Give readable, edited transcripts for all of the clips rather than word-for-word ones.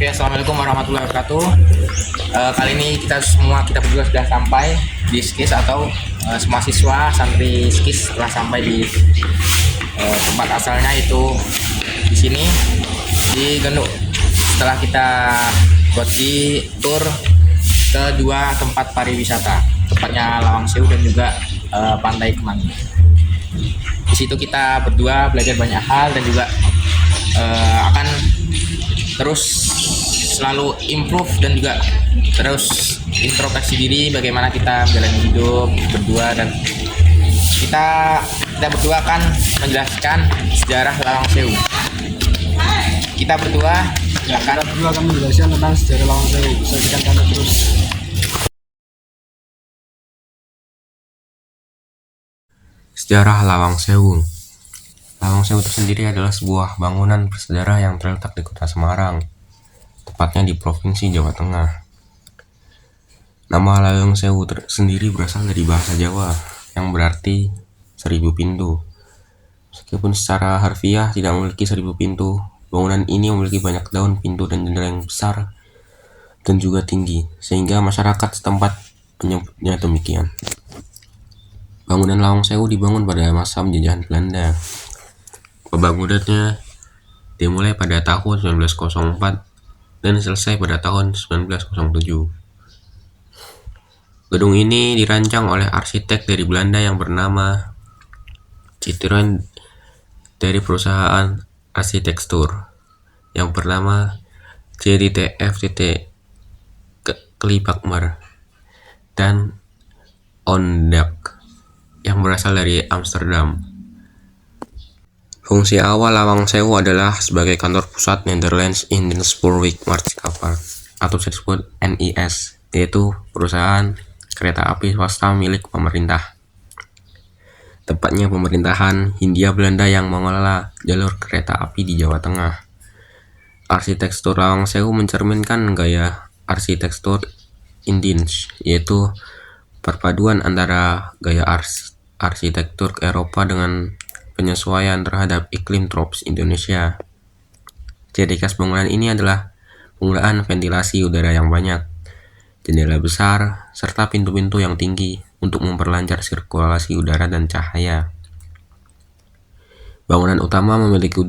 Oke, assalamualaikum warahmatullahi wabarakatuh. Kali ini kita berdua sudah sampai di SKIS atau semua siswa santri SKIS telah sampai di tempat asalnya, itu di sini di Genduk. Setelah kita pergi tur ke dua tempat pariwisata, tepatnya Lawang Sewu dan juga Pantai Kemangi. Di situ kita berdua belajar banyak hal dan juga akan terus selalu improve dan juga terus introspeksi diri bagaimana kita menjalani hidup berdua, dan kita berdua akan menjelaskan sejarah Lawang Sewu. Kita berdua akan menjelaskan tentang sejarah Lawang Sewu. Saksikan kami terus. Sejarah Lawang Sewu. Lawang Sewu tersendiri adalah sebuah bangunan bersejarah yang terletak di kota Semarang, tepatnya di Provinsi Jawa Tengah. Nama Lawang Sewu sendiri berasal dari bahasa Jawa yang berarti 1000 pintu. Meskipun secara harfiah tidak memiliki 1000 pintu, bangunan ini memiliki banyak daun pintu dan jendela yang besar dan juga tinggi, sehingga masyarakat setempat menyebutnya demikian. Bangunan Lawang Sewu dibangun pada masa penjajahan Belanda. Pembangunannya dimulai pada tahun 1904 dan selesai pada tahun 1907. Gedung ini dirancang oleh arsitek dari Belanda yang bernama Citroen dari perusahaan arsitektur yang bernama JDTF Klipakmer dan Ondak yang berasal dari Amsterdam. Fungsi awal Lawang Sewu adalah sebagai kantor pusat Netherlands Indian Spoorweg Maatschappij atau disebut NIS, yaitu perusahaan kereta api swasta milik pemerintah. Tepatnya pemerintahan Hindia Belanda yang mengelola jalur kereta api di Jawa Tengah. Arsitektur Lawang Sewu mencerminkan gaya arsitektur Indies, yaitu perpaduan antara gaya arsitektur Eropa dengan penyesuaian terhadap iklim tropis Indonesia. Ciri khas bangunan ini adalah penggunaan ventilasi udara yang banyak, jendela besar, serta pintu-pintu yang tinggi untuk memperlancar sirkulasi udara dan cahaya. Bangunan utama memiliki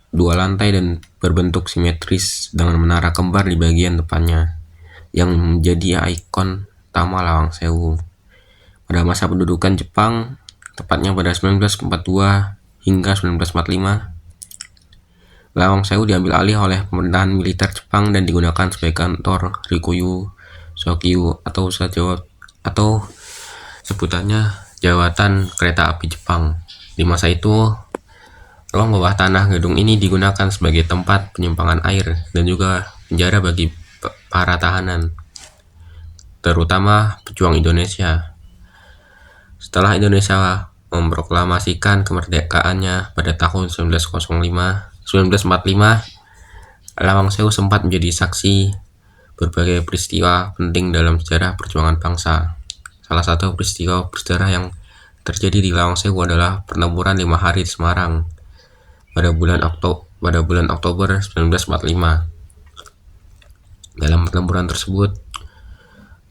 dua lantai dan berbentuk simetris dengan menara kembar di bagian depannya, yang menjadi ikon utama Lawang Sewu. Pada masa pendudukan Jepang, tepatnya pada 1942 hingga 1945, Lawang Sewu diambil alih oleh pemerintahan militer Jepang dan digunakan sebagai kantor Rikuyu Sokyu atau sebutannya Jawatan Kereta Api Jepang. Di masa itu, ruang bawah tanah gedung ini digunakan sebagai tempat penyimpangan air dan juga penjara bagi para tahanan, terutama pejuang Indonesia. Setelah Indonesia memproklamasikan kemerdekaannya pada tahun 1945, Lawang Sewu sempat menjadi saksi berbagai peristiwa penting dalam sejarah perjuangan bangsa. Salah satu peristiwa bersejarah yang terjadi di Lawang Sewu adalah pertempuran 5 hari di Semarang pada bulan Oktober 1945. Dalam pertempuran tersebut,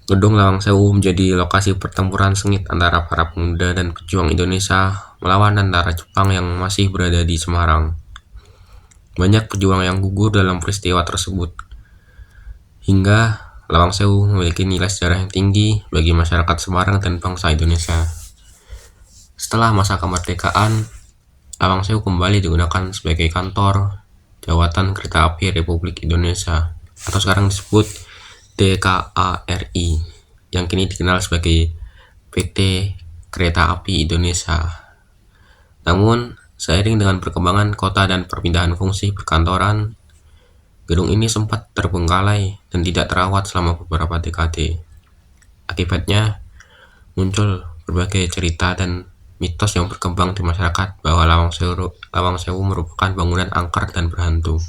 Gedung Lawang Sewu menjadi lokasi pertempuran sengit antara para pemuda dan pejuang Indonesia melawan tentara Jepang yang masih berada di Semarang. Banyak pejuang yang gugur dalam peristiwa tersebut, hingga Lawang Sewu memiliki nilai sejarah yang tinggi bagi masyarakat Semarang dan bangsa Indonesia. Setelah masa kemerdekaan, Lawang Sewu kembali digunakan sebagai kantor Jawatan Kereta Api Republik Indonesia atau sekarang disebut DKARI, yang kini dikenal sebagai PT Kereta Api Indonesia. Namun, seiring dengan perkembangan kota dan perpindahan fungsi perkantoran, gedung ini sempat terbengkalai dan tidak terawat selama beberapa dekade. Akibatnya, muncul berbagai cerita dan mitos yang berkembang di masyarakat bahwa Lawang Sewu merupakan bangunan angker dan berhantu,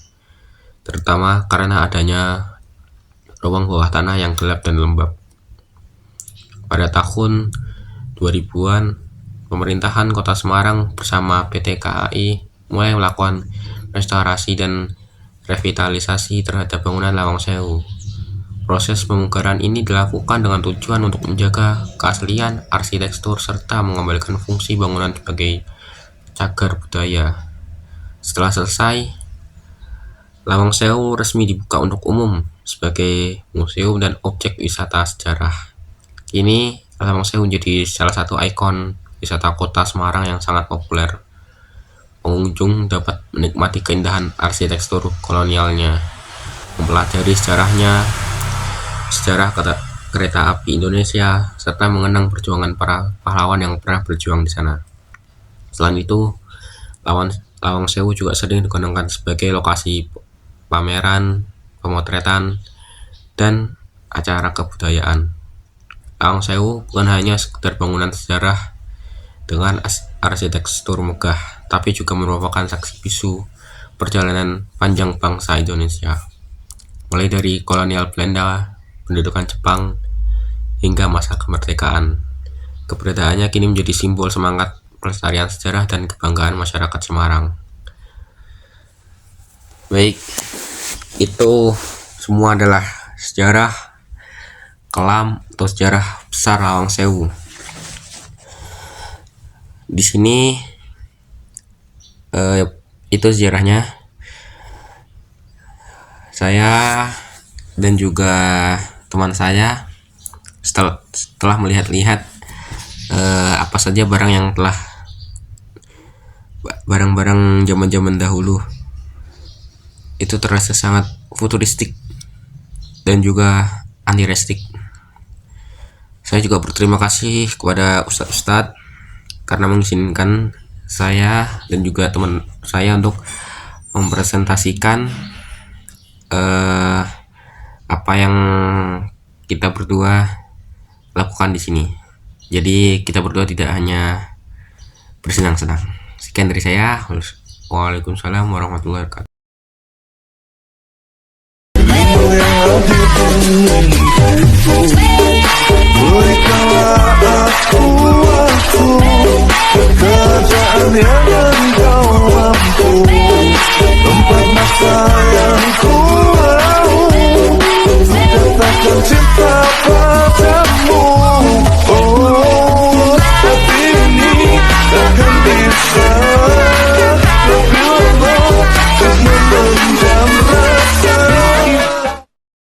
terutama karena adanya ruang bawah tanah yang gelap dan lembab. Pada tahun 2000-an, pemerintahan Kota Semarang bersama PT KAI mulai melakukan restorasi dan revitalisasi terhadap bangunan Lawang Sewu. Proses pemugaran ini dilakukan dengan tujuan untuk menjaga keaslian arsitektur serta mengembalikan fungsi bangunan sebagai cagar budaya. Setelah selesai, Lawang Sewu resmi dibuka untuk umum sebagai museum dan objek wisata sejarah. Kini, Lawang Sewu menjadi salah satu ikon wisata kota Semarang yang sangat populer. Pengunjung dapat menikmati keindahan arsitektur kolonialnya, mempelajari sejarahnya, sejarah kereta api Indonesia, serta mengenang perjuangan para pahlawan yang pernah berjuang di sana. Selain itu, Lawang Sewu juga sering digunakan sebagai lokasi pameran, pemotretan, dan acara kebudayaan. Lawang Sewu bukan hanya sekedar bangunan sejarah dengan arsitektur megah, tapi juga merupakan saksi bisu perjalanan panjang bangsa Indonesia. Mulai dari kolonial Belanda, pendudukan Jepang, hingga masa kemerdekaan. Keberadaannya kini menjadi simbol semangat pelestarian sejarah dan kebanggaan masyarakat Semarang. Baik, itu semua adalah sejarah kelam atau sejarah besar Lawang Sewu. Di sini itu sejarahnya. Saya dan juga teman saya setelah melihat-lihat apa saja barang-barang zaman-zaman dahulu, itu terasa sangat futuristik dan juga anti-restik. Saya juga berterima kasih kepada ustadz-ustadz karena mengizinkan saya dan juga teman saya untuk mempresentasikan apa yang kita berdua lakukan di sini. Jadi kita berdua tidak hanya bersenang-senang. Sekian dari saya. Waalaikumsalam warahmatullahi wabarakatuh.